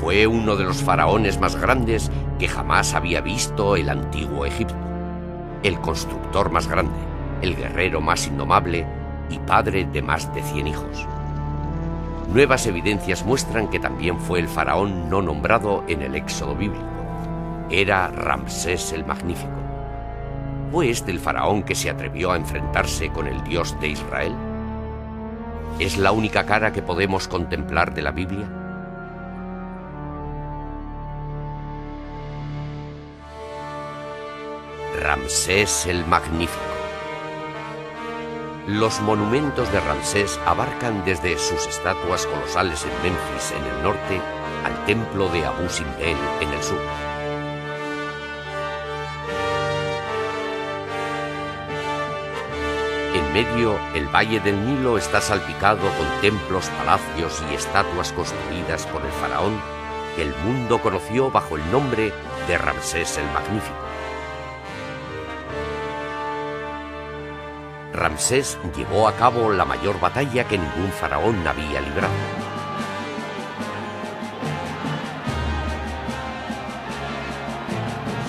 Fue uno de los faraones más grandes que jamás había visto el antiguo Egipto. El constructor más grande, el guerrero más indomable y padre de más de 100 hijos. Nuevas evidencias muestran que también fue el faraón no nombrado en el Éxodo bíblico. Era Ramsés el Magnífico. ¿Fue este el faraón que se atrevió a enfrentarse con el Dios de Israel? ¿Es la única cara que podemos contemplar de la Biblia? Ramsés el Magnífico. Los monumentos de Ramsés abarcan desde sus estatuas colosales en Memphis, en el norte, al templo de Abu Simbel, en el sur. En medio, el valle del Nilo está salpicado con templos, palacios y estatuas construidas por el faraón que el mundo conoció bajo el nombre de Ramsés el Magnífico. Ramsés llevó a cabo la mayor batalla que ningún faraón había librado.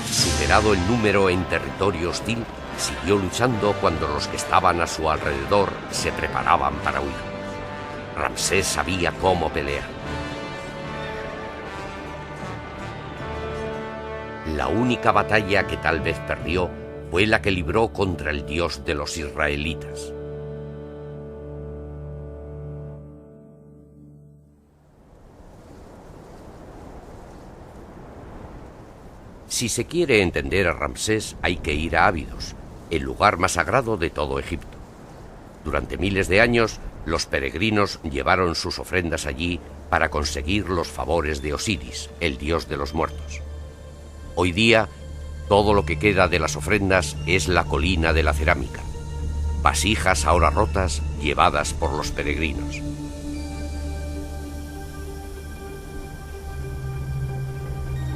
Superado el número en territorio hostil, siguió luchando cuando los que estaban a su alrededor se preparaban para huir. Ramsés sabía cómo pelear. La única batalla que tal vez perdió fue la que libró contra el Dios de los israelitas. Si se quiere entender a Ramsés, hay que ir a Abidos, el lugar más sagrado de todo Egipto. Durante miles de años, los peregrinos llevaron sus ofrendas allí para conseguir los favores de Osiris, el dios de los muertos. Hoy día, todo lo que queda de las ofrendas es la colina de la cerámica, vasijas ahora rotas llevadas por los peregrinos.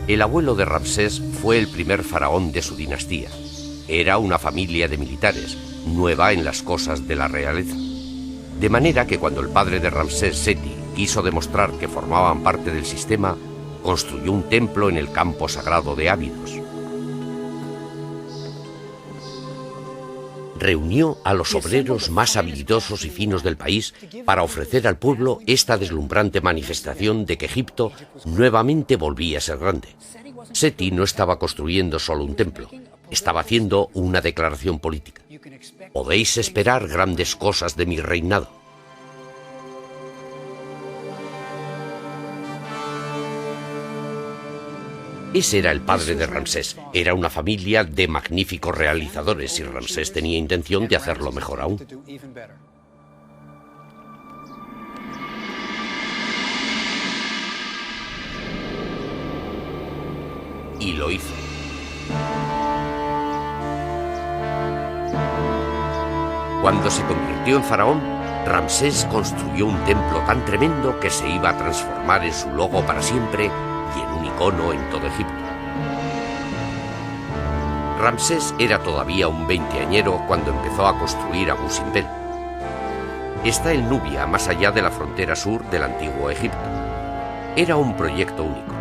El abuelo de Ramsés fue el primer faraón de su dinastía. Era una familia de militares, nueva en las cosas de la realeza. De manera que cuando el padre de Ramsés, Seti, quiso demostrar que formaban parte del sistema, construyó un templo en el campo sagrado de Abidos. Reunió a los obreros más habilidosos y finos del país para ofrecer al pueblo esta deslumbrante manifestación de que Egipto nuevamente volvía a ser grande. Seti no estaba construyendo solo un templo, estaba haciendo una declaración política. Podéis esperar grandes cosas de mi reinado. Ese era el padre de Ramsés. Era una familia de magníficos realizadores y Ramsés tenía intención de hacerlo mejor aún. Y lo hizo. Cuando se convirtió en faraón, Ramsés construyó un templo tan tremendo que se iba a transformar en su logo para siempre y en un icono en todo Egipto. Ramsés era todavía un veinteañero cuando empezó a construir Abu Simbel. Está en Nubia, más allá de la frontera sur del antiguo Egipto. Era un proyecto único.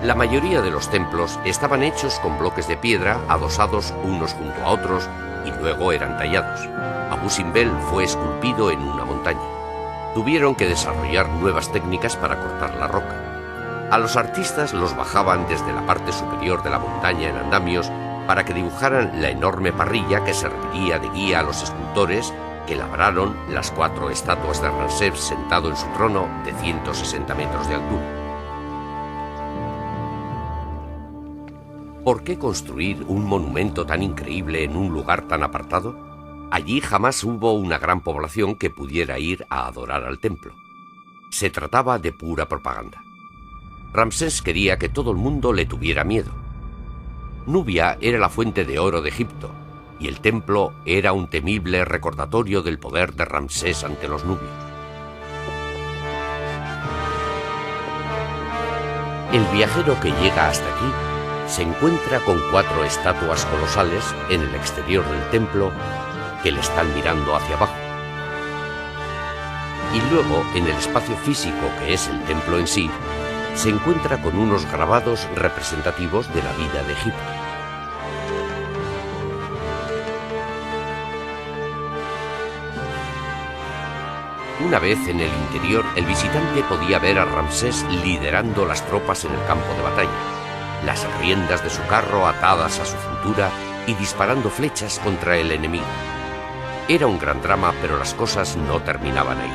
La mayoría de los templos estaban hechos con bloques de piedra adosados unos junto a otros y luego eran tallados. Abu Simbel fue esculpido en una montaña. Tuvieron que desarrollar nuevas técnicas para cortar la roca. A los artistas los bajaban desde la parte superior de la montaña en andamios para que dibujaran la enorme parrilla que serviría de guía a los escultores que labraron las 4 estatuas de Ramsés sentado en su trono de 160 metros de altura. ¿Por qué construir un monumento tan increíble en un lugar tan apartado? Allí jamás hubo una gran población que pudiera ir a adorar al templo. Se trataba de pura propaganda. Ramsés quería que todo el mundo le tuviera miedo. Nubia era la fuente de oro de Egipto, y el templo era un temible recordatorio del poder de Ramsés ante los nubios. El viajero que llega hasta aquí se encuentra con 4 estatuas colosales en el exterior del templo que le están mirando hacia abajo. Y luego, en el espacio físico que es el templo en sí, se encuentra con unos grabados representativos de la vida de Egipto. Una vez en el interior, el visitante podía ver a Ramsés liderando las tropas en el campo de batalla, las riendas de su carro atadas a su cintura y disparando flechas contra el enemigo. Era un gran drama, pero las cosas no terminaban ahí.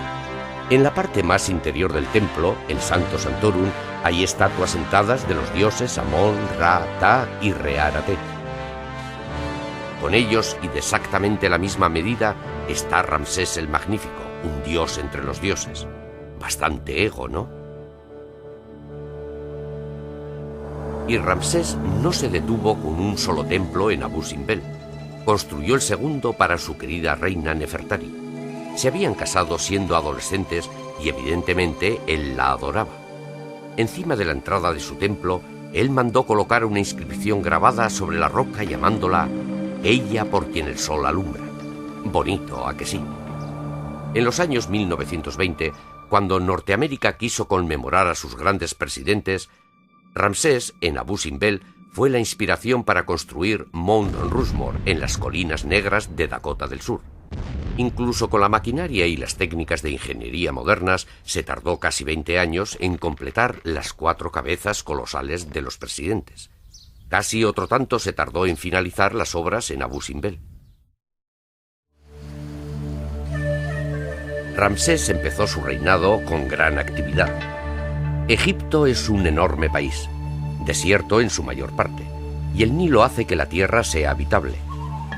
En la parte más interior del templo, el Sancto Sanctorum, hay estatuas sentadas de los dioses Amón, Ra, Ta y Re-Araté. Con ellos, y de exactamente la misma medida, está Ramsés el Magnífico, un dios entre los dioses. Bastante ego, ¿no? Y Ramsés no se detuvo con un solo templo en Abu Simbel. Construyó el segundo para su querida reina Nefertari. Se habían casado siendo adolescentes y evidentemente él la adoraba. Encima de la entrada de su templo, él mandó colocar una inscripción grabada sobre la roca llamándola «Ella por quien el sol alumbra». Bonito, ¿a que sí? En los años 1920, cuando Norteamérica quiso conmemorar a sus grandes presidentes, Ramsés, en Abu Simbel, fue la inspiración para construir Mount Rushmore en las colinas negras de Dakota del Sur. Incluso con la maquinaria y las técnicas de ingeniería modernas, se tardó casi 20 años en completar las 4 cabezas colosales de los presidentes. Casi otro tanto se tardó en finalizar las obras en Abu Simbel. Ramsés empezó su reinado con gran actividad. Egipto es un enorme país, desierto en su mayor parte, y el Nilo hace que la tierra sea habitable.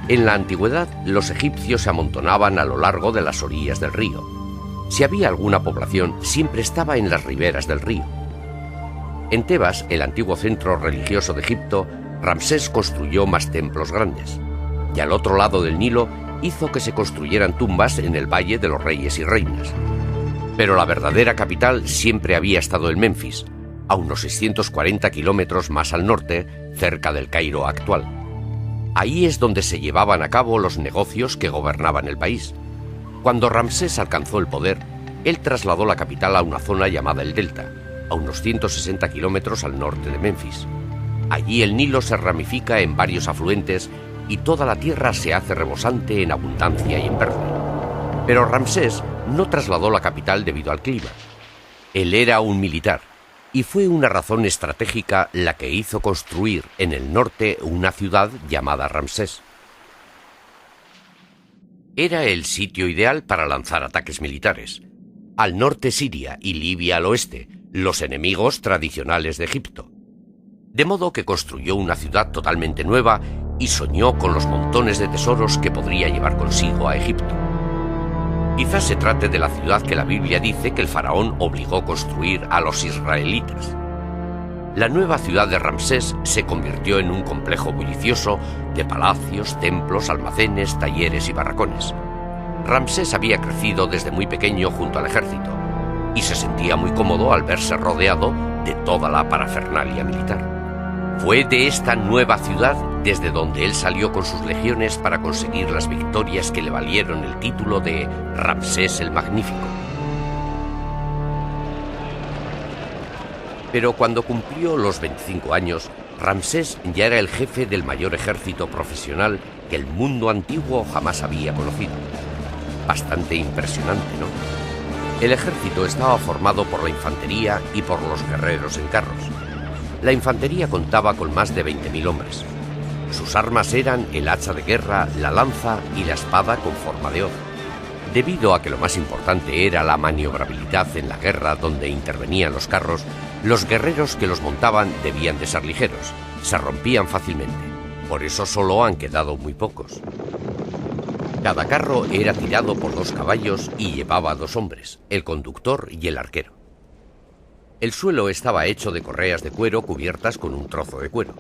En la antigüedad, los egipcios se amontonaban a lo largo de las orillas del río. Si había alguna población, siempre estaba en las riberas del río. En Tebas, el antiguo centro religioso de Egipto, Ramsés construyó más templos grandes. Y al otro lado del Nilo, hizo que se construyeran tumbas en el Valle de los Reyes y Reinas. Pero la verdadera capital siempre había estado en Menfis, a unos 640 kilómetros más al norte, cerca del Cairo actual. Ahí es donde se llevaban a cabo los negocios que gobernaban el país. Cuando Ramsés alcanzó el poder, él trasladó la capital a una zona llamada el Delta, a unos 160 kilómetros al norte de Menfis. Allí el Nilo se ramifica en varios afluentes y toda la tierra se hace rebosante en abundancia y en verde. Pero Ramsés no trasladó la capital debido al clima. Él era un militar, y fue una razón estratégica la que hizo construir en el norte una ciudad llamada Ramsés. Era el sitio ideal para lanzar ataques militares. Al norte Siria y Libia al oeste, los enemigos tradicionales de Egipto. De modo que construyó una ciudad totalmente nueva y soñó con los montones de tesoros que podría llevar consigo a Egipto. Quizás se trate de la ciudad que la Biblia dice que el faraón obligó a construir a los israelitas. La nueva ciudad de Ramsés se convirtió en un complejo bullicioso de palacios, templos, almacenes, talleres y barracones. Ramsés había crecido desde muy pequeño junto al ejército y se sentía muy cómodo al verse rodeado de toda la parafernalia militar. Fue de esta nueva ciudad desde donde él salió con sus legiones para conseguir las victorias que le valieron el título de Ramsés el Magnífico. Pero cuando cumplió los 25 años, Ramsés ya era el jefe del mayor ejército profesional que el mundo antiguo jamás había conocido. Bastante impresionante, ¿no? El ejército estaba formado por la infantería y por los guerreros en carros. La infantería contaba con más de 20.000 hombres. Sus armas eran el hacha de guerra, la lanza y la espada con forma de hoz. Debido a que lo más importante era la maniobrabilidad en la guerra donde intervenían los carros, los guerreros que los montaban debían de ser ligeros, se rompían fácilmente. Por eso solo han quedado muy pocos. Cada carro era tirado por 2 caballos y llevaba 2 hombres, el conductor y el arquero. El suelo estaba hecho de correas de cuero cubiertas con un trozo de cuero.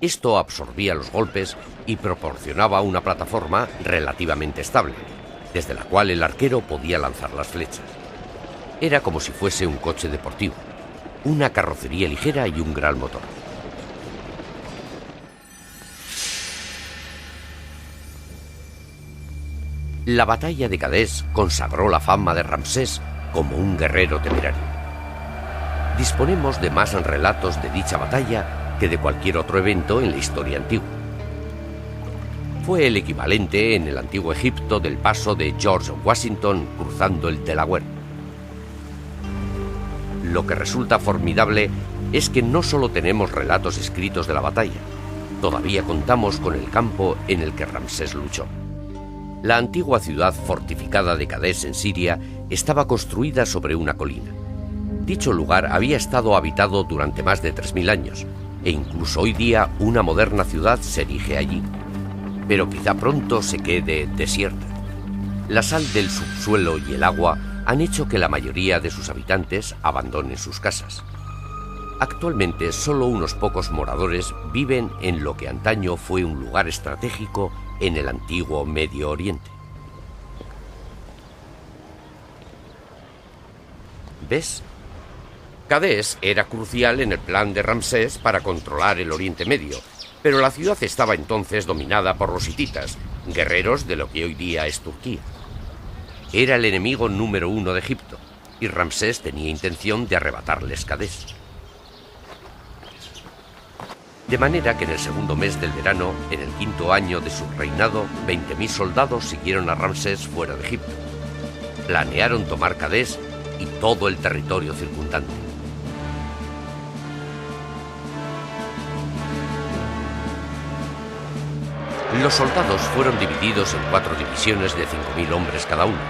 Esto absorbía los golpes y proporcionaba una plataforma relativamente estable, desde la cual el arquero podía lanzar las flechas. Era como si fuese un coche deportivo, una carrocería ligera y un gran motor. La batalla de Cadés consagró la fama de Ramsés como un guerrero temerario. disponemos de más relatos de dicha batalla que de cualquier otro evento en la historia antigua. Fue el equivalente en el antiguo Egipto del paso de George Washington cruzando el Delaware. Lo que resulta formidable es que no solo tenemos relatos escritos de la batalla, todavía contamos con el campo en el que Ramsés luchó. La antigua ciudad fortificada de Cadés en Siria estaba construida sobre una colina. Dicho lugar había estado habitado durante más de 3000 años, e incluso hoy día una moderna ciudad se erige allí. Pero quizá pronto se quede desierta. La sal del subsuelo y el agua han hecho que la mayoría de sus habitantes abandonen sus casas. Actualmente solo unos pocos moradores viven en lo que antaño fue un lugar estratégico en el antiguo Medio Oriente. ¿Ves? Cadés era crucial en el plan de Ramsés para controlar el Oriente Medio, pero la ciudad estaba entonces dominada por los hititas, guerreros de lo que hoy día es Turquía. Era el enemigo número 1 de Egipto, y Ramsés tenía intención de arrebatarles Cadés. De manera que en el segundo mes del verano, en el 5º año de su reinado, 20.000 soldados siguieron a Ramsés fuera de Egipto. Planearon tomar Cadés y todo el territorio circundante. Los soldados fueron divididos en 4 divisiones de 5.000 hombres cada una,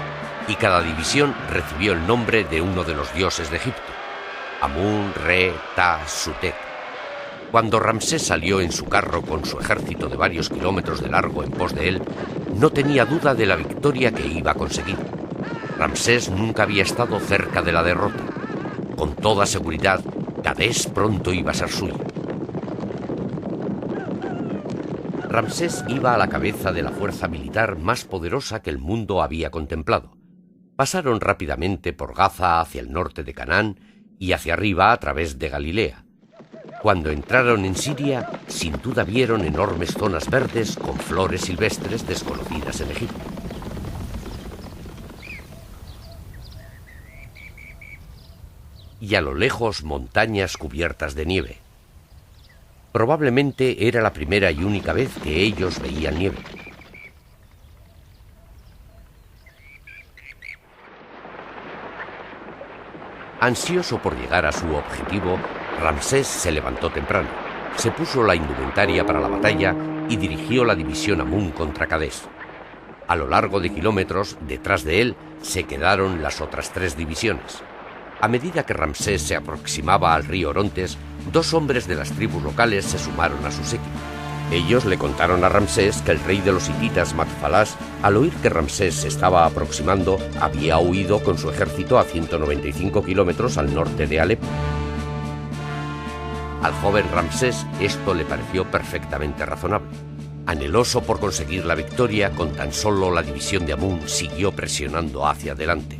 y cada división recibió el nombre de uno de los dioses de Egipto: Amún, Re, Ta, Sutek. Cuando Ramsés salió en su carro con su ejército de varios kilómetros de largo en pos de él, no tenía duda de la victoria que iba a conseguir. Ramsés nunca había estado cerca de la derrota. Con toda seguridad, Cadés pronto iba a ser suyo. Ramsés iba a la cabeza de la fuerza militar más poderosa que el mundo había contemplado. Pasaron rápidamente por Gaza hacia el norte de Canaán y hacia arriba a través de Galilea. Cuando entraron en Siria, sin duda vieron enormes zonas verdes con flores silvestres desconocidas en Egipto. Y a lo lejos montañas cubiertas de nieve. Probablemente era la primera y única vez que ellos veían nieve. Ansioso por llegar a su objetivo, Ramsés se levantó temprano, se puso la indumentaria para la batalla y dirigió la división Amún contra Cadés. A lo largo de kilómetros, detrás de él, se quedaron las otras 3 divisiones. A medida que Ramsés se aproximaba al río Orontes, 2 hombres de las tribus locales se sumaron a su séquito. Ellos le contaron a Ramsés que el rey de los hititas, Matfalás, al oír que Ramsés se estaba aproximando, había huido con su ejército a 195 kilómetros al norte de Alepo. Al joven Ramsés esto le pareció perfectamente razonable. Anheloso por conseguir la victoria, con tan solo la división de Amún siguió presionando hacia adelante.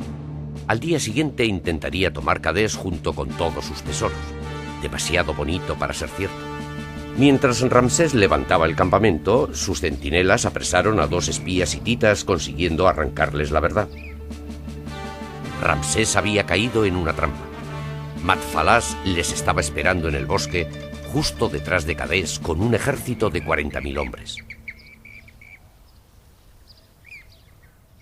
Al día siguiente intentaría tomar Cadés junto con todos sus tesoros. Demasiado bonito para ser cierto. Mientras Ramsés levantaba el campamento, sus centinelas apresaron a 2 espías hititas, consiguiendo arrancarles la verdad. Ramsés había caído en una trampa. Matfalás les estaba esperando en el bosque, justo detrás de Cadés, con un ejército de 40.000 hombres.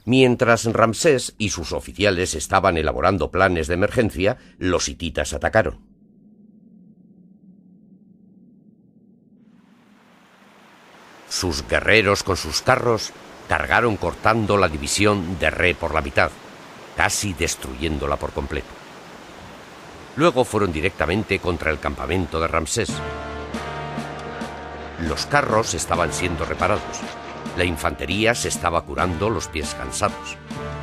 Mientras Ramsés y sus oficiales estaban elaborando planes de emergencia, los hititas atacaron. Sus guerreros con sus carros cargaron cortando la división de Re por la mitad, casi destruyéndola por completo. Luego fueron directamente contra el campamento de Ramsés. Los carros estaban siendo reparados. La infantería se estaba curando los pies cansados.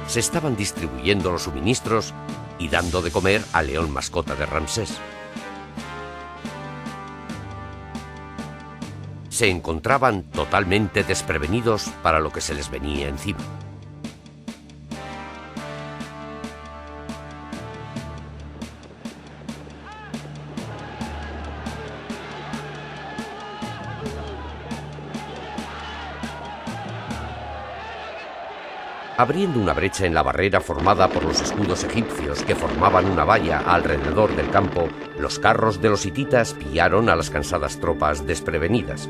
Se estaban distribuyendo los suministros y dando de comer al león mascota de Ramsés. Se encontraban totalmente desprevenidos para lo que se les venía encima. Abriendo una brecha en la barrera formada por los escudos egipcios que formaban una valla alrededor del campo, los carros de los hititas pillaron a las cansadas tropas desprevenidas.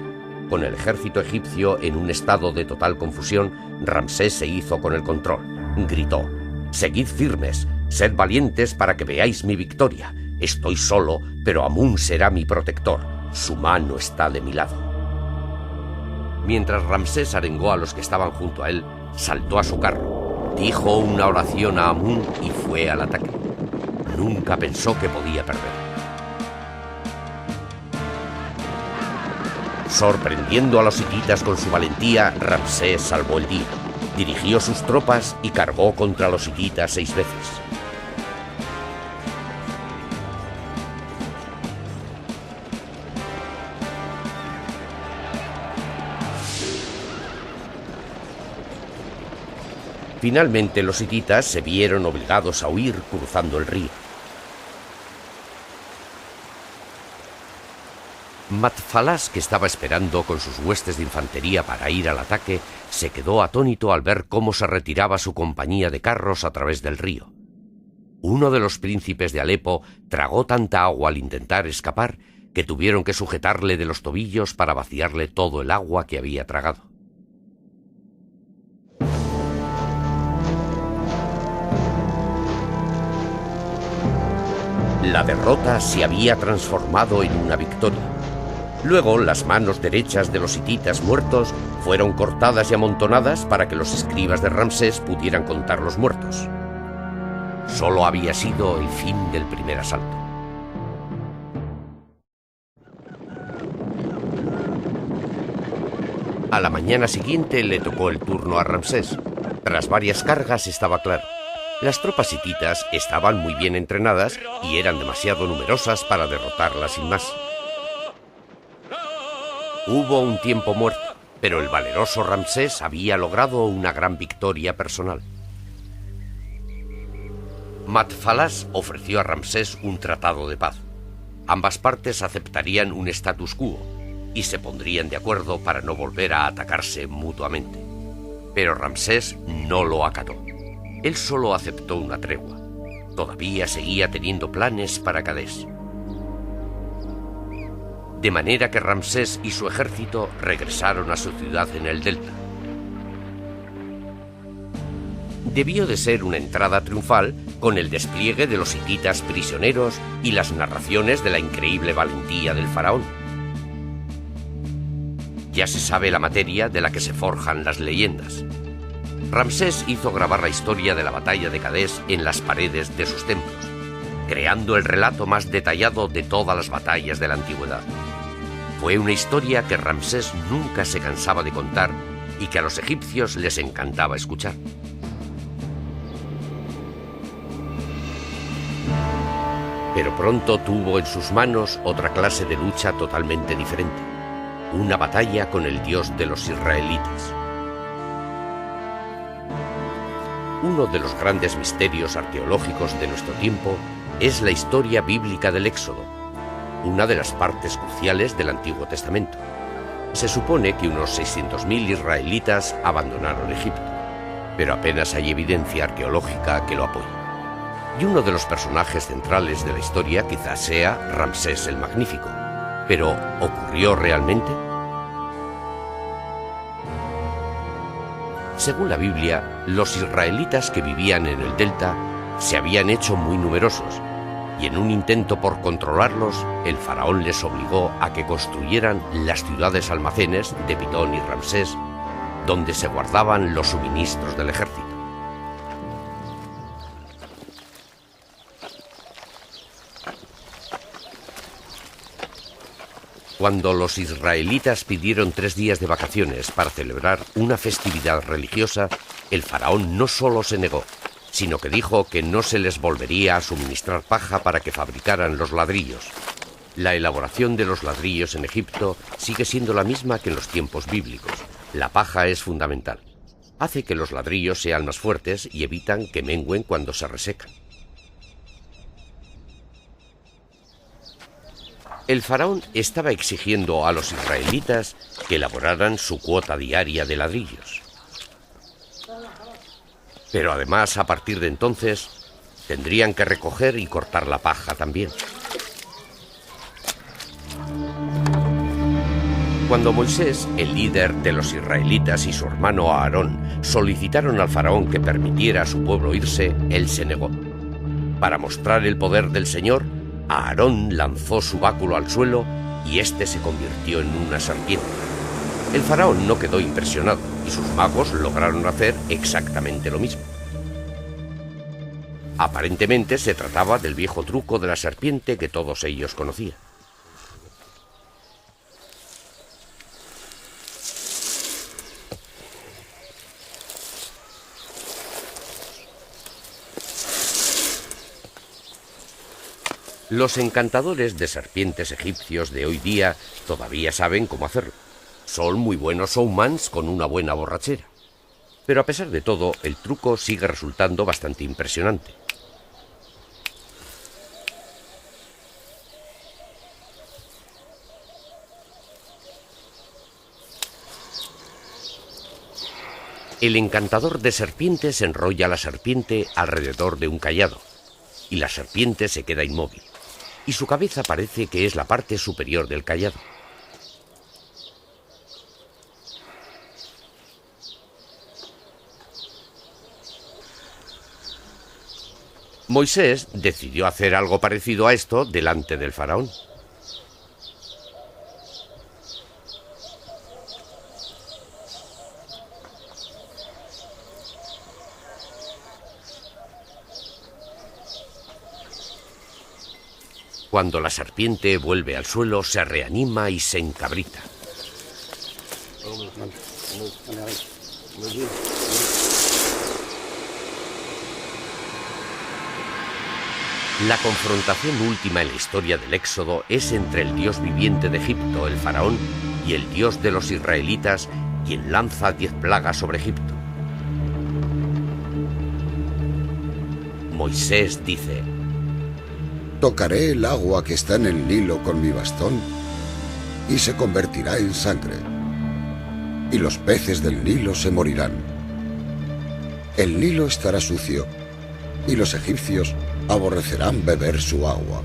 Con el ejército egipcio en un estado de total confusión, Ramsés se hizo con el control. Gritó: «Seguid firmes, sed valientes para que veáis mi victoria. Estoy solo, pero Amún será mi protector. Su mano está de mi lado». Mientras Ramsés arengó a los que estaban junto a él, saltó a su carro, dijo una oración a Amún y fue al ataque. Nunca pensó que podía perder. Sorprendiendo a los hititas con su valentía, Ramsés salvó el día. Dirigió sus tropas y cargó contra los hititas 6 veces. Finalmente los hititas se vieron obligados a huir cruzando el río. Matfalas, que estaba esperando con sus huestes de infantería para ir al ataque, se quedó atónito al ver cómo se retiraba su compañía de carros a través del río. Uno de los príncipes de Alepo tragó tanta agua al intentar escapar que tuvieron que sujetarle de los tobillos para vaciarle todo el agua que había tragado. La derrota se había transformado en una victoria. Luego, las manos derechas de los hititas muertos fueron cortadas y amontonadas para que los escribas de Ramsés pudieran contar los muertos. Solo había sido el fin del primer asalto. A la mañana siguiente le tocó el turno a Ramsés. Tras varias cargas estaba claro: las tropas hititas estaban muy bien entrenadas y eran demasiado numerosas para derrotarlas sin más. Hubo un tiempo muerto, pero el valeroso Ramsés había logrado una gran victoria personal. Matfalas ofreció a Ramsés un tratado de paz. Ambas partes aceptarían un status quo y se pondrían de acuerdo para no volver a atacarse mutuamente. Pero Ramsés no lo acató. Él solo aceptó una tregua. Todavía seguía teniendo planes para Cadés. De manera que Ramsés y su ejército regresaron a su ciudad en el delta. Debió de ser una entrada triunfal con el despliegue de los hititas prisioneros y las narraciones de la increíble valentía del faraón. Ya se sabe la materia de la que se forjan las leyendas. Ramsés hizo grabar la historia de la batalla de Cadés en las paredes de sus templos, creando el relato más detallado de todas las batallas de la antigüedad. Fue una historia que Ramsés nunca se cansaba de contar y que a los egipcios les encantaba escuchar. Pero pronto tuvo en sus manos otra clase de lucha totalmente diferente: una batalla con el Dios de los israelitas. Uno de los grandes misterios arqueológicos de nuestro tiempo es la historia bíblica del Éxodo, una de las partes cruciales del Antiguo Testamento. Se supone que unos 600.000 israelitas abandonaron Egipto, pero apenas hay evidencia arqueológica que lo apoye. Y uno de los personajes centrales de la historia quizás sea Ramsés el Magnífico. ¿Pero ocurrió realmente? Según la Biblia, los israelitas que vivían en el delta se habían hecho muy numerosos, y en un intento por controlarlos, el faraón les obligó a que construyeran las ciudades almacenes de Pitón y Ramsés, donde se guardaban los suministros del ejército. Cuando los israelitas pidieron 3 días de vacaciones para celebrar una festividad religiosa, el faraón no solo se negó, sino que dijo que no se les volvería a suministrar paja para que fabricaran los ladrillos. La elaboración de los ladrillos en Egipto sigue siendo la misma que en los tiempos bíblicos. La paja es fundamental. Hace que los ladrillos sean más fuertes y evitan que mengüen cuando se resecan. El faraón estaba exigiendo a los israelitas que elaboraran su cuota diaria de ladrillos. Pero además, a partir de entonces, tendrían que recoger y cortar la paja también. Cuando Moisés, el líder de los israelitas, y su hermano Aarón solicitaron al faraón que permitiera a su pueblo irse, él se negó. Para mostrar el poder del Señor, Aarón lanzó su báculo al suelo y éste se convirtió en una serpiente. El faraón no quedó impresionado y sus magos lograron hacer exactamente lo mismo. Aparentemente se trataba del viejo truco de la serpiente que todos ellos conocían. Los encantadores de serpientes egipcios de hoy día todavía saben cómo hacerlo. Son muy buenos showmans con una buena borrachera. Pero a pesar de todo, el truco sigue resultando bastante impresionante. El encantador de serpientes enrolla la serpiente alrededor de un cayado, y la serpiente se queda inmóvil, y su cabeza parece que es la parte superior del cayado. Moisés decidió hacer algo parecido a esto delante del faraón. Cuando la serpiente vuelve al suelo, se reanima y se encabrita. La confrontación última en la historia del Éxodo es entre el Dios viviente de Egipto, el faraón, y el Dios de los israelitas, quien lanza 10 plagas sobre Egipto. Moisés dice: tocaré el agua que está en el Nilo con mi bastón y se convertirá en sangre, y los peces del Nilo se morirán. El Nilo estará sucio y los egipcios aborrecerán beber su agua.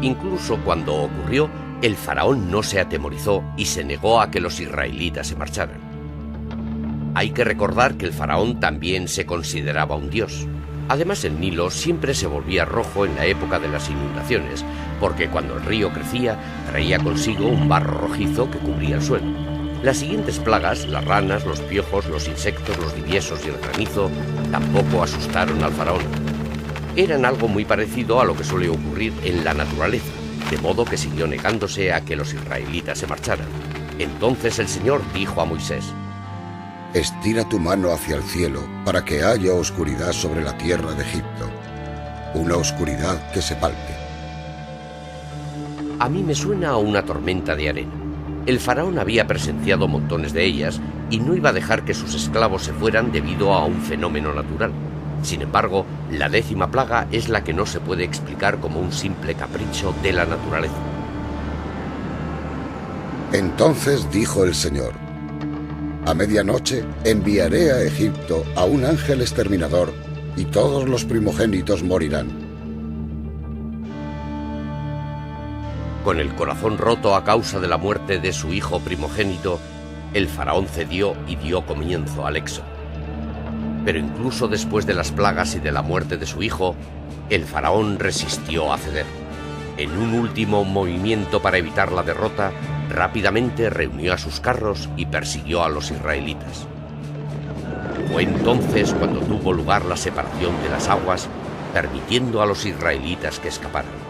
Incluso cuando ocurrió, el faraón no se atemorizó y se negó a que los israelitas se marcharan. Hay que recordar que el faraón también se consideraba un dios. Además, el Nilo siempre se volvía rojo en la época de las inundaciones, porque cuando el río crecía, traía consigo un barro rojizo que cubría el suelo. Las siguientes plagas, las ranas, los piojos, los insectos, los diviesos y el granizo, tampoco asustaron al faraón. Eran algo muy parecido a lo que suele ocurrir en la naturaleza, de modo que siguió negándose a que los israelitas se marcharan. Entonces el Señor dijo a Moisés: estira tu mano hacia el cielo para que haya oscuridad sobre la tierra de Egipto, una oscuridad que se palpe. A mí me suena a una tormenta de arena. El faraón había presenciado montones de ellas y no iba a dejar que sus esclavos se fueran debido a un fenómeno natural. Sin embargo, la 10ª plaga es la que no se puede explicar como un simple capricho de la naturaleza. Entonces dijo el Señor: a medianoche enviaré a Egipto a un ángel exterminador y todos los primogénitos morirán. Con el corazón roto a causa de la muerte de su hijo primogénito, el faraón cedió y dio comienzo al éxodo. Pero incluso después de las plagas y de la muerte de su hijo, el faraón resistió a ceder. En un último movimiento para evitar la derrota, rápidamente reunió a sus carros y persiguió a los israelitas. Fue entonces cuando tuvo lugar la separación de las aguas, permitiendo a los israelitas que escaparan.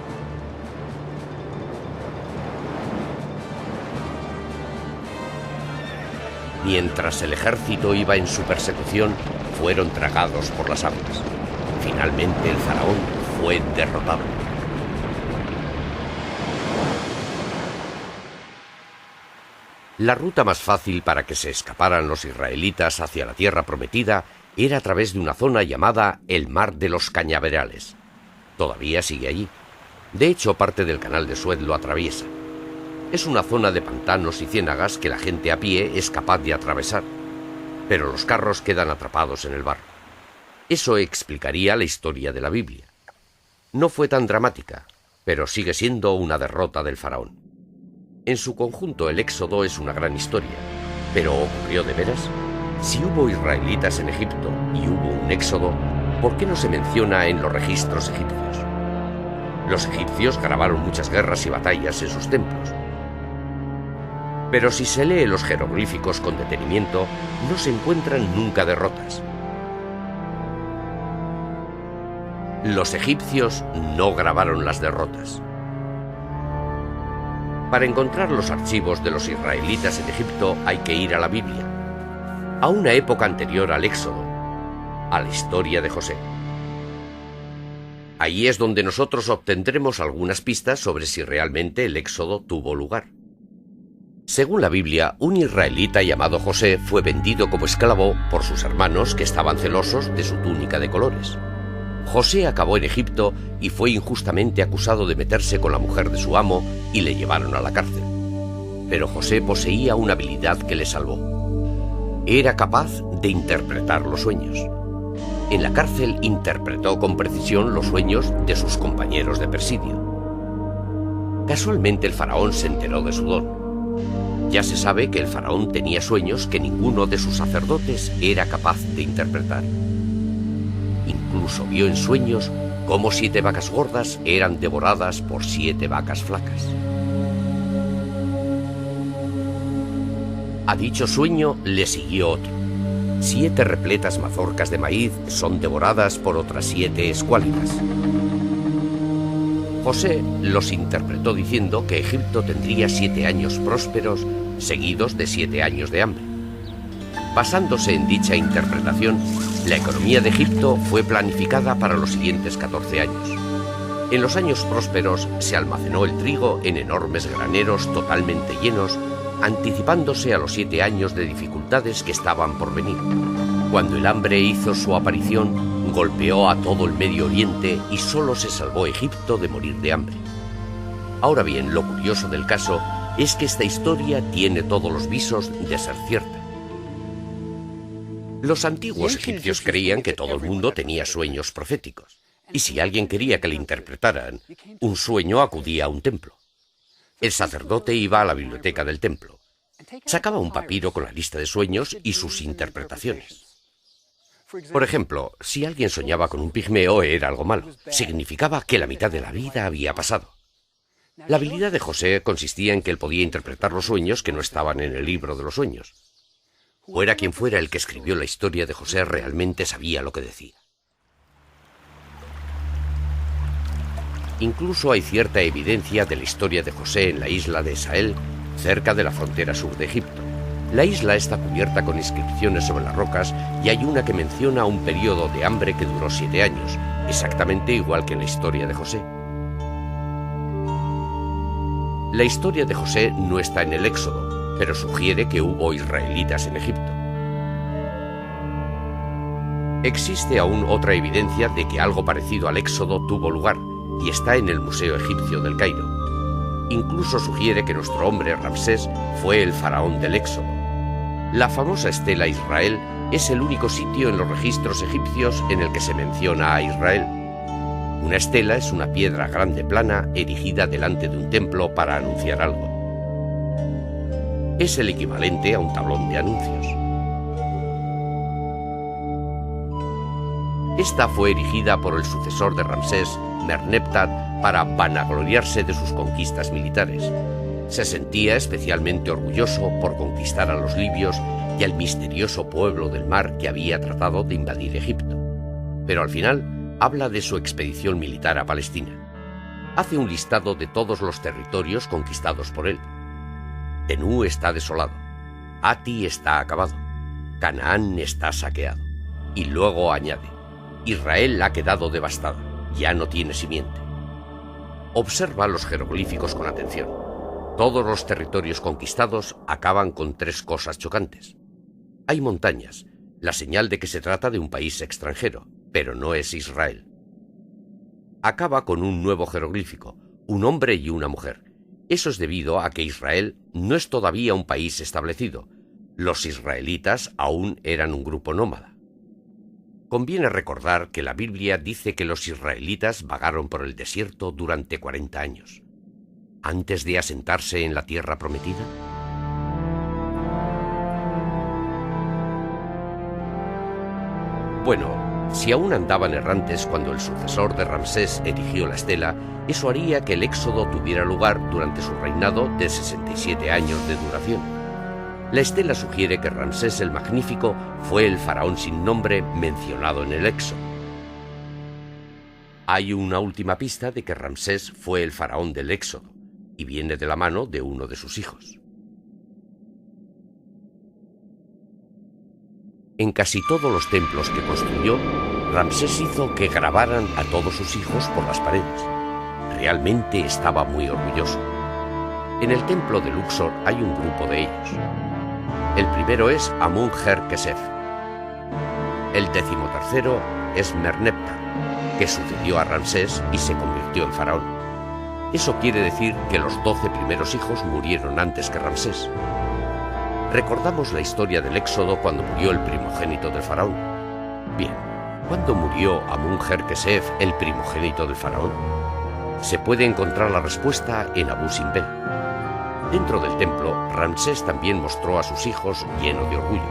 Mientras el ejército iba en su persecución, fueron tragados por las aguas. Finalmente el faraón fue derrotado. La ruta más fácil para que se escaparan los israelitas hacia la tierra prometida era a través de una zona llamada el Mar de los Cañaverales. Todavía sigue allí. De hecho, parte del canal de Suez lo atraviesa. Es una zona de pantanos y ciénagas que la gente a pie es capaz de atravesar. pero los carros quedan atrapados en el barro. Eso explicaría la historia de la Biblia. No fue tan dramática, pero sigue siendo una derrota del faraón. En su conjunto, el Éxodo es una gran historia, pero ¿ocurrió de veras? Si hubo israelitas en Egipto y hubo un Éxodo, ¿por qué no se menciona en los registros egipcios? Los egipcios grabaron muchas guerras y batallas en sus templos. Pero si se lee los jeroglíficos con detenimiento, no se encuentran nunca derrotas. Los egipcios no grabaron las derrotas. Para encontrar los archivos de los israelitas en Egipto hay que ir a la Biblia, a una época anterior al Éxodo, a la historia de José. Ahí es donde nosotros obtendremos algunas pistas sobre si realmente el Éxodo tuvo lugar. Según la Biblia, un israelita llamado José fue vendido como esclavo por sus hermanos que estaban celosos de su túnica de colores. José acabó en Egipto y fue injustamente acusado de meterse con la mujer de su amo y le llevaron a la cárcel. Pero José poseía una habilidad que le salvó. Era capaz de interpretar los sueños. En la cárcel interpretó con precisión los sueños de sus compañeros de presidio. Casualmente el faraón se enteró de su don. Ya se sabe que el faraón tenía sueños que ninguno de sus sacerdotes era capaz de interpretar. Incluso vio en sueños cómo 7 vacas gordas eran devoradas por 7 vacas flacas. A dicho sueño le siguió otro. 7 repletas mazorcas de maíz son devoradas por otras 7 escuálidas. José los interpretó diciendo que Egipto tendría 7 años prósperos seguidos de 7 años de hambre. Basándose en dicha interpretación, la economía de Egipto fue planificada para los siguientes 14 años. En los años prósperos se almacenó el trigo en enormes graneros totalmente llenos, anticipándose a los 7 años de dificultades que estaban por venir. Cuando el hambre hizo su aparición, golpeó a todo el Medio Oriente y solo se salvó Egipto de morir de hambre. Ahora bien, lo curioso del caso es que esta historia tiene todos los visos de ser cierta. Los antiguos egipcios creían que todo el mundo tenía sueños proféticos, y si alguien quería que le interpretaran un sueño, acudía a un templo. El sacerdote iba a la biblioteca del templo, sacaba un papiro con la lista de sueños y sus interpretaciones. Por ejemplo, si alguien soñaba con un pigmeo era algo malo, significaba que la mitad de la vida había pasado. La habilidad de José consistía en que él podía interpretar los sueños que no estaban en el libro de los sueños. Fuera quien fuera el que escribió la historia de José, realmente sabía lo que decía. Incluso hay cierta evidencia de la historia de José en la isla de Sahel, cerca de la frontera sur de Egipto. La isla está cubierta con inscripciones sobre las rocas y hay una que menciona un periodo de hambre que duró 7 años, exactamente igual que en la historia de José. La historia de José no está en el Éxodo, pero sugiere que hubo israelitas en Egipto. Existe aún otra evidencia de que algo parecido al Éxodo tuvo lugar, y está en el Museo Egipcio del Cairo. Incluso sugiere que nuestro hombre Ramsés fue el faraón del Éxodo. La famosa estela Israel es el único sitio en los registros egipcios en el que se menciona a Israel. Una estela es una piedra grande plana erigida delante de un templo para anunciar algo. Es el equivalente a un tablón de anuncios. Esta fue erigida por el sucesor de Ramsés, Merneptah, para vanagloriarse de sus conquistas militares. Se sentía especialmente orgulloso por conquistar a los libios y al misterioso pueblo del mar que había tratado de invadir Egipto. Pero al final habla de su expedición militar a Palestina. Hace un listado de todos los territorios conquistados por él. Tenú está desolado, Ati está acabado, Canaán está saqueado. Y luego añade: Israel ha quedado devastada, ya no tiene simiente. Observa los jeroglíficos con atención. Todos los territorios conquistados acaban con 3 cosas chocantes. Hay montañas, la señal de que se trata de un país extranjero, pero no es Israel. Acaba con un nuevo jeroglífico, un hombre y una mujer. Eso es debido a que Israel no es todavía un país establecido. Los israelitas aún eran un grupo nómada. Conviene recordar que la Biblia dice que los israelitas vagaron por el desierto durante 40 años, antes de asentarse en la tierra prometida. Bueno, si aún andaban errantes cuando el sucesor de Ramsés erigió la estela, eso haría que el éxodo tuviera lugar durante su reinado de 67 años de duración. La estela sugiere que Ramsés el Magnífico fue el faraón sin nombre mencionado en el Éxodo. Hay una última pista de que Ramsés fue el faraón del Éxodo, y viene de la mano de uno de sus hijos. En casi todos los templos que construyó, Ramsés hizo que grabaran a todos sus hijos por las paredes. Realmente estaba muy orgulloso. En el templo de Luxor hay un grupo de ellos. El primero es Amun-Her-Kesef. El 13º es Merneptah, que sucedió a Ramsés y se convirtió en faraón. Eso quiere decir que los 12 primeros hijos murieron antes que Ramsés. Recordamos la historia del Éxodo cuando murió el primogénito del faraón. Bien, ¿cuándo murió Amun-Her-Kesef, el primogénito del faraón? Se puede encontrar la respuesta en Abu Simbel. Dentro del templo, Ramsés también mostró a sus hijos lleno de orgullo.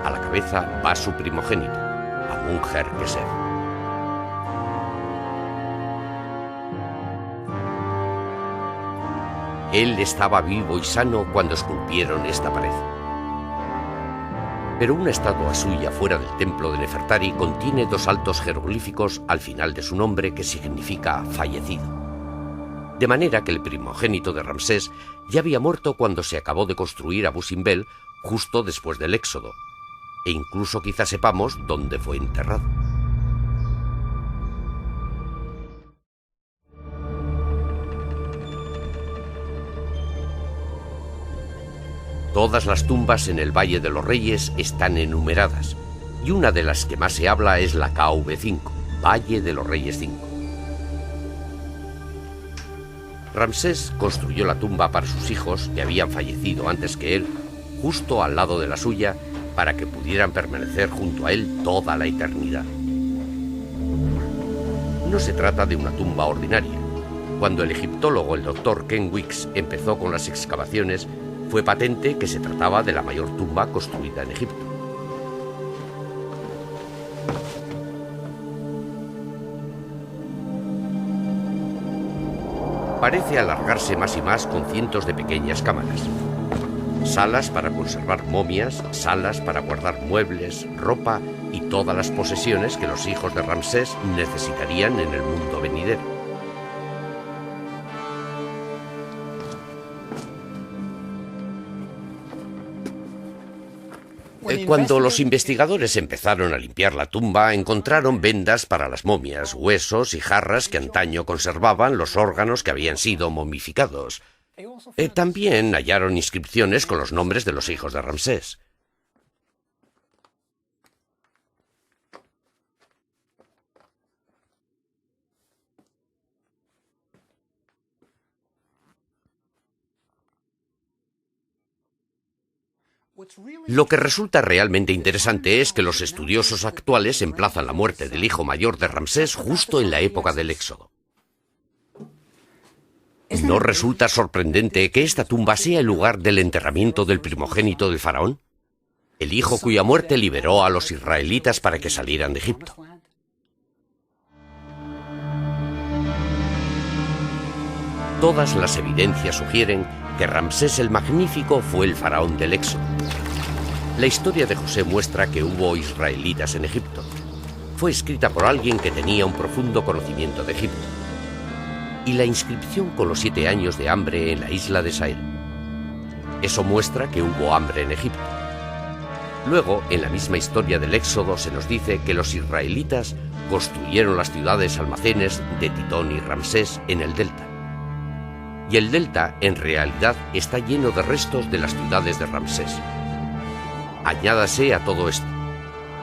A la cabeza va su primogénito, Amun-Her-Kesef. Él estaba vivo y sano cuando esculpieron esta pared. Pero una estatua suya fuera del templo de Nefertari contiene 2 altos jeroglíficos al final de su nombre que significa fallecido. De manera que el primogénito de Ramsés ya había muerto cuando se acabó de construir Abu Simbel, justo después del Éxodo, e incluso quizá sepamos dónde fue enterrado. Todas las tumbas en el Valle de los Reyes están enumeradas, y una de las que más se habla es la KV5, Valle de los Reyes 5. Ramsés construyó la tumba para sus hijos, que habían fallecido antes que él, justo al lado de la suya, para que pudieran permanecer junto a él toda la eternidad. No se trata de una tumba ordinaria. Cuando el egiptólogo, el Dr. Ken Weeks, empezó con las excavaciones, fue patente que se trataba de la mayor tumba construida en Egipto. Parece alargarse más y más con cientos de pequeñas cámaras. Salas para conservar momias, salas para guardar muebles, ropa y todas las posesiones que los hijos de Ramsés necesitarían en el mundo venidero. Cuando los investigadores empezaron a limpiar la tumba, encontraron vendas para las momias, huesos y jarras que antaño conservaban los órganos que habían sido momificados. También hallaron inscripciones con los nombres de los hijos de Ramsés. Lo que resulta realmente interesante es que los estudiosos actuales emplazan la muerte del hijo mayor de Ramsés justo en la época del Éxodo. ¿No resulta sorprendente que esta tumba sea el lugar del enterramiento del primogénito del faraón? El hijo cuya muerte liberó a los israelitas para que salieran de Egipto. Todas las evidencias sugieren que Ramsés el Magnífico fue el faraón del Éxodo. La historia de José muestra que hubo israelitas en Egipto. Fue escrita por alguien que tenía un profundo conocimiento de Egipto. Y la inscripción con los 7 años de hambre en la isla de Sahel. Eso muestra que hubo hambre en Egipto. Luego, en la misma historia del Éxodo, se nos dice que los israelitas construyeron las ciudades almacenes de Titón y Ramsés en el delta. Y el delta, en realidad, está lleno de restos de las ciudades de Ramsés. Añádase a todo esto: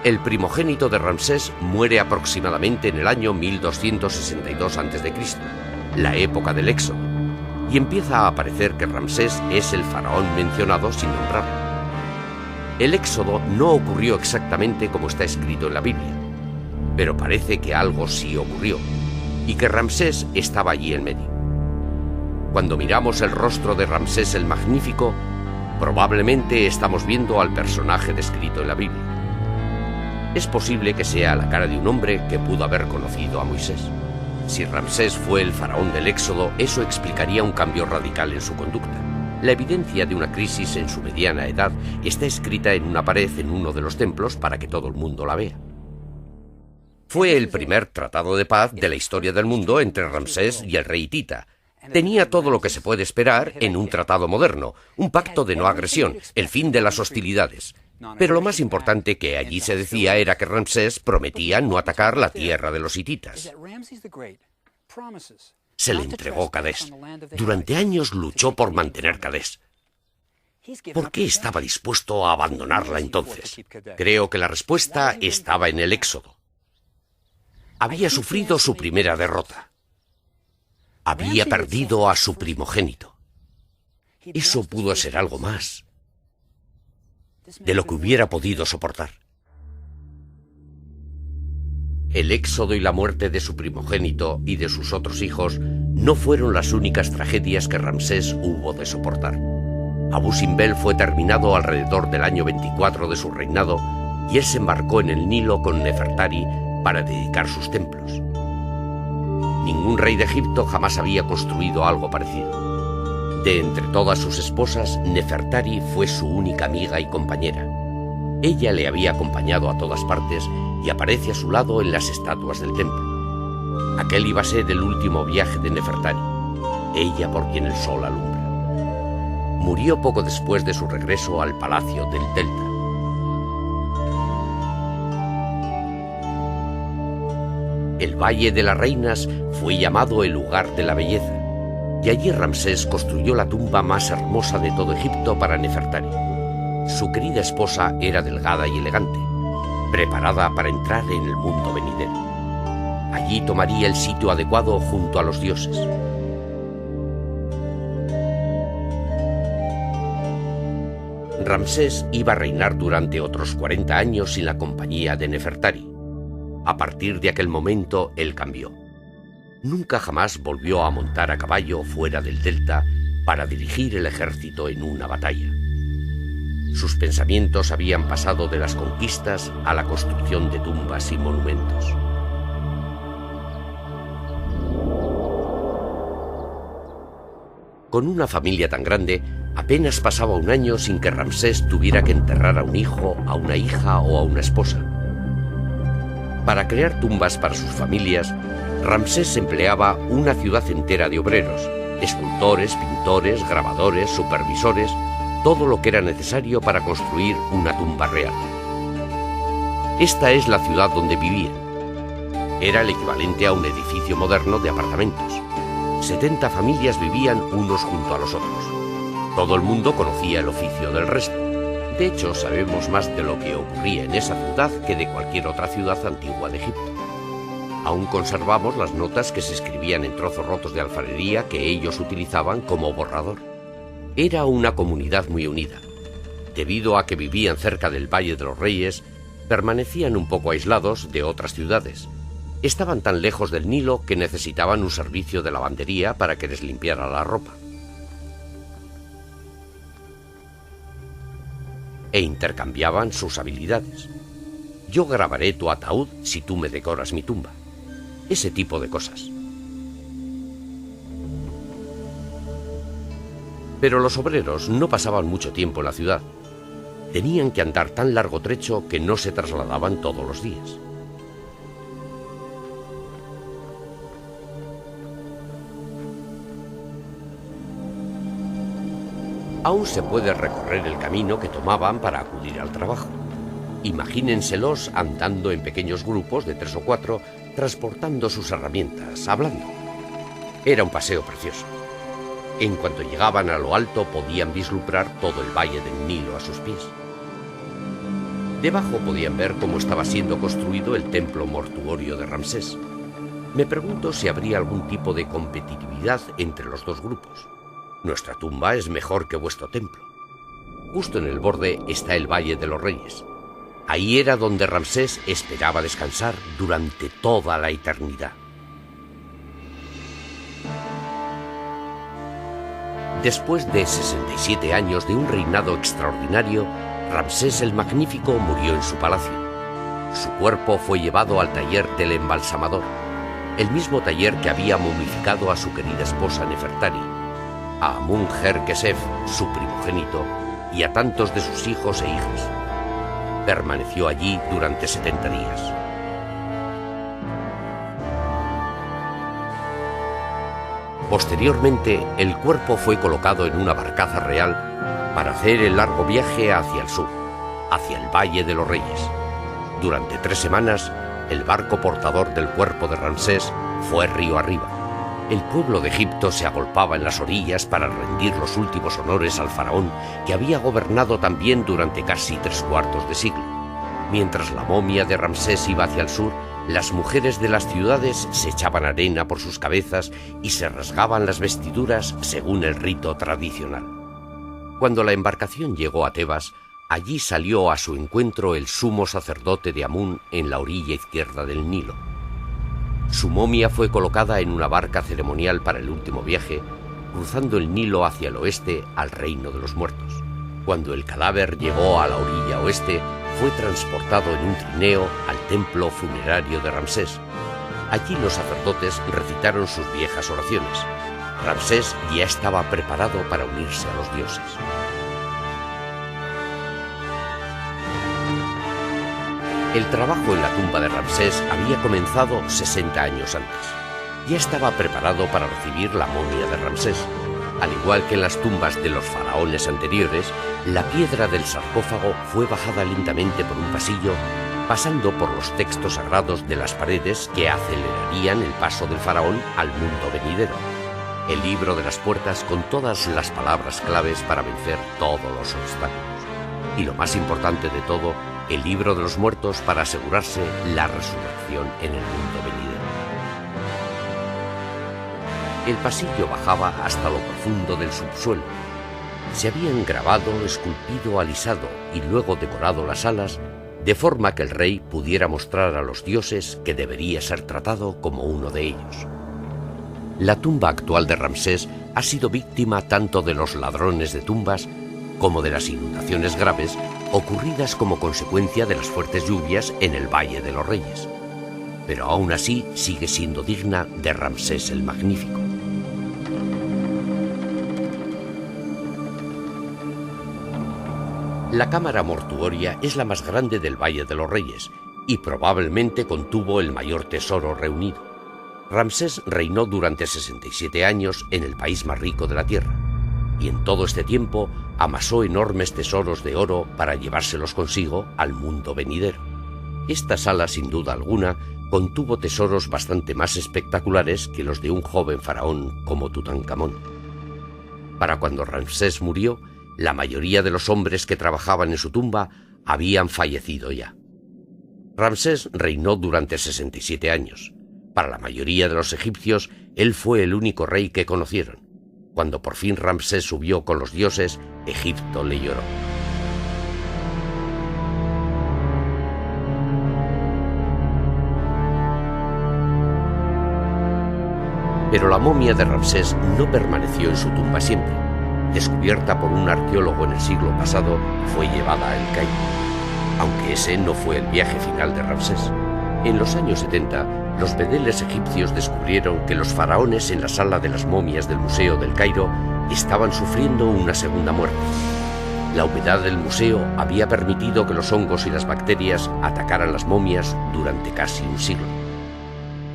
el primogénito de Ramsés muere aproximadamente en el año 1262 a.C., la época del Éxodo, y empieza a aparecer que Ramsés es el faraón mencionado sin nombrarlo. El éxodo no ocurrió exactamente como está escrito en la Biblia, pero parece que algo sí ocurrió, y que Ramsés estaba allí en medio. Cuando miramos el rostro de Ramsés el Magnífico, probablemente estamos viendo al personaje descrito en la Biblia. Es posible que sea la cara de un hombre que pudo haber conocido a Moisés. Si Ramsés fue el faraón del Éxodo, eso explicaría un cambio radical en su conducta. La evidencia de una crisis en su mediana edad está escrita en una pared en uno de los templos para que todo el mundo la vea. Fue el primer tratado de paz de la historia del mundo entre Ramsés y el rey hitita. Tenía todo lo que se puede esperar en un tratado moderno, un pacto de no agresión, el fin de las hostilidades. Pero lo más importante que allí se decía era que Ramsés prometía no atacar la tierra de los hititas. Se le entregó Kadés. Durante años luchó por mantener Kadés. ¿Por qué estaba dispuesto a abandonarla entonces? Creo que la respuesta estaba en el Éxodo. Había sufrido su primera derrota. Había perdido a su primogénito. Eso pudo ser algo más de lo que hubiera podido soportar. El éxodo y la muerte de su primogénito y de sus otros hijos no fueron las únicas tragedias que Ramsés hubo de soportar. Abu Simbel fue terminado alrededor del año 24 de su reinado y él se embarcó en el Nilo con Nefertari para dedicar sus templos. Ningún rey de Egipto jamás había construido algo parecido. De entre todas sus esposas, Nefertari fue su única amiga y compañera. Ella le había acompañado a todas partes y aparece a su lado en las estatuas del templo. Aquel iba a ser el último viaje de Nefertari, ella por quien el sol alumbra. Murió poco después de su regreso al palacio del Delta. El Valle de las Reinas fue llamado el lugar de la belleza, y allí Ramsés construyó la tumba más hermosa de todo Egipto para Nefertari. Su querida esposa era delgada y elegante, preparada para entrar en el mundo venidero. Allí tomaría el sitio adecuado junto a los dioses. Ramsés iba a reinar durante otros 40 años sin la compañía de Nefertari. A partir de aquel momento, él cambió. Nunca jamás volvió a montar a caballo fuera del delta para dirigir el ejército en una batalla. Sus pensamientos habían pasado de las conquistas a la construcción de tumbas y monumentos. Con una familia tan grande, apenas pasaba un año sin que Ramsés tuviera que enterrar a un hijo, a una hija o a una esposa. Para crear tumbas para sus familias, Ramsés empleaba una ciudad entera de obreros, escultores, pintores, grabadores, supervisores, todo lo que era necesario para construir una tumba real. Esta es la ciudad donde vivían. Era el equivalente a un edificio moderno de apartamentos. 70 familias vivían unos junto a los otros. Todo el mundo conocía el oficio del resto. De hecho, sabemos más de lo que ocurría en esa ciudad que de cualquier otra ciudad antigua de Egipto. Aún conservamos las notas que se escribían en trozos rotos de alfarería que ellos utilizaban como borrador. Era una comunidad muy unida. Debido a que vivían cerca del Valle de los Reyes, permanecían un poco aislados de otras ciudades. Estaban tan lejos del Nilo que necesitaban un servicio de lavandería para que les limpiara la ropa. E intercambiaban sus habilidades. Yo grabaré tu ataúd si tú me decoras mi tumba. Ese tipo de cosas. Pero los obreros no pasaban mucho tiempo en la ciudad. Tenían que andar tan largo trecho que no se trasladaban todos los días. Aún se puede recorrer el camino que tomaban para acudir al trabajo. Imagínenselos andando en pequeños grupos de 3 o 4, transportando sus herramientas, hablando. Era un paseo precioso. En cuanto llegaban a lo alto podían vislumbrar todo el valle del Nilo a sus pies. Debajo podían ver cómo estaba siendo construido el templo mortuorio de Ramsés. Me pregunto si habría algún tipo de competitividad entre los dos grupos. Nuestra tumba es mejor que vuestro templo. Justo en el borde está el Valle de los Reyes. Ahí era donde Ramsés esperaba descansar durante toda la eternidad. Después de 67 años de un reinado extraordinario, Ramsés el Magnífico murió en su palacio. Su cuerpo fue llevado al taller del embalsamador, el mismo taller que había momificado a su querida esposa Nefertari, a Amun-Her-Kesef, su primogénito, y a tantos de sus hijos e hijas. Permaneció allí durante 70 días. Posteriormente, el cuerpo fue colocado en una barcaza real para hacer el largo viaje hacia el sur, hacia el Valle de los Reyes. Durante 3 semanas, el barco portador del cuerpo de Ramsés fue río arriba. El pueblo de Egipto se agolpaba en las orillas para rendir los últimos honores al faraón, que había gobernado también durante casi 3/4 de siglo. Mientras la momia de Ramsés iba hacia el sur, las mujeres de las ciudades se echaban arena por sus cabezas y se rasgaban las vestiduras según el rito tradicional. Cuando la embarcación llegó a Tebas, allí salió a su encuentro el sumo sacerdote de Amún en la orilla izquierda del Nilo. Su momia fue colocada en una barca ceremonial para el último viaje, cruzando el Nilo hacia el oeste al reino de los muertos. Cuando el cadáver llegó a la orilla oeste, fue transportado en un trineo al templo funerario de Ramsés. Allí los sacerdotes recitaron sus viejas oraciones. Ramsés ya estaba preparado para unirse a los dioses. El trabajo en la tumba de Ramsés había comenzado 60 años antes. Ya estaba preparado para recibir la momia de Ramsés. Al igual que en las tumbas de los faraones anteriores, la piedra del sarcófago fue bajada lentamente por un pasillo, pasando por los textos sagrados de las paredes que acelerarían el paso del faraón al mundo venidero. El libro de las puertas con todas las palabras claves para vencer todos los obstáculos. Y lo más importante de todo, el libro de los muertos para asegurarse la resurrección en el mundo venidero. El pasillo bajaba hasta lo profundo del subsuelo. Se habían grabado, esculpido, alisado y luego decorado las alas, de forma que el rey pudiera mostrar a los dioses que debería ser tratado como uno de ellos. La tumba actual de Ramsés ha sido víctima tanto de los ladrones de tumbas como de las inundaciones graves ocurridas como consecuencia de las fuertes lluvias en el Valle de los Reyes. Pero aún así sigue siendo digna de Ramsés el Magnífico. La cámara mortuoria es la más grande del Valle de los Reyes y probablemente contuvo el mayor tesoro reunido. Ramsés reinó durante 67 años en el país más rico de la tierra, y en todo este tiempo amasó enormes tesoros de oro para llevárselos consigo al mundo venidero. Esta sala, sin duda alguna, contuvo tesoros bastante más espectaculares que los de un joven faraón como Tutankamón. Para cuando Ramsés murió, la mayoría de los hombres que trabajaban en su tumba habían fallecido ya. Ramsés reinó durante 67 años. Para la mayoría de los egipcios, él fue el único rey que conocieron. Cuando por fin Ramsés subió con los dioses, Egipto le lloró. Pero la momia de Ramsés no permaneció en su tumba siempre. Descubierta por un arqueólogo en el siglo pasado, fue llevada a El Cairo. Aunque ese no fue el viaje final de Ramsés. En los años 70, los bedeles egipcios descubrieron que los faraones en la sala de las momias del Museo del Cairo estaban sufriendo una segunda muerte. La humedad del museo había permitido que los hongos y las bacterias atacaran las momias durante casi un siglo.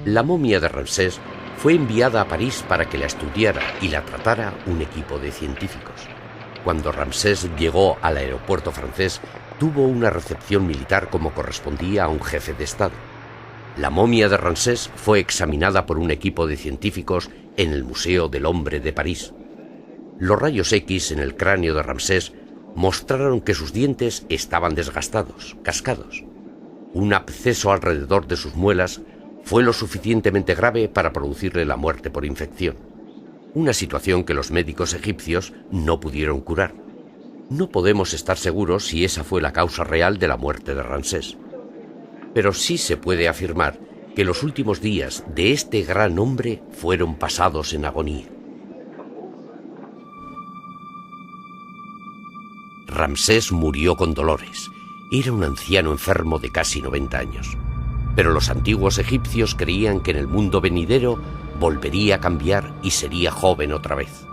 La momia de Ramsés fue enviada a París para que la estudiara y la tratara un equipo de científicos. Cuando Ramsés llegó al aeropuerto francés, tuvo una recepción militar como correspondía a un jefe de Estado. La momia de Ramsés fue examinada por un equipo de científicos en el Museo del Hombre de París. Los rayos X en el cráneo de Ramsés mostraron que sus dientes estaban desgastados, cascados. Un absceso alrededor de sus muelas fue lo suficientemente grave para producirle la muerte por infección, una situación que los médicos egipcios no pudieron curar. No podemos estar seguros si esa fue la causa real de la muerte de Ramsés, pero sí se puede afirmar que los últimos días de este gran hombre fueron pasados en agonía. Ramsés murió con dolores. Era un anciano enfermo de casi 90 años. Pero los antiguos egipcios creían que en el mundo venidero volvería a cambiar y sería joven otra vez.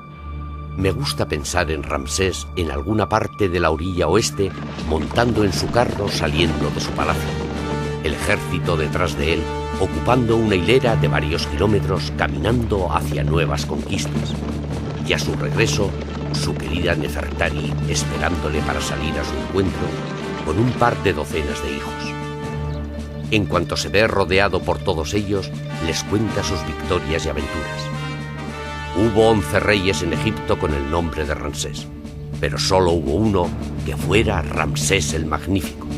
Me gusta pensar en Ramsés en alguna parte de la orilla oeste, montando en su carro saliendo de su palacio. El ejército detrás de él, ocupando una hilera de varios kilómetros, caminando hacia nuevas conquistas. Y a su regreso, su querida Nefertari esperándole para salir a su encuentro con un par de docenas de hijos. En cuanto se ve rodeado por todos ellos, les cuenta sus victorias y aventuras. Hubo 11 reyes en Egipto con el nombre de Ramsés, pero solo hubo uno que fuera Ramsés el Magnífico.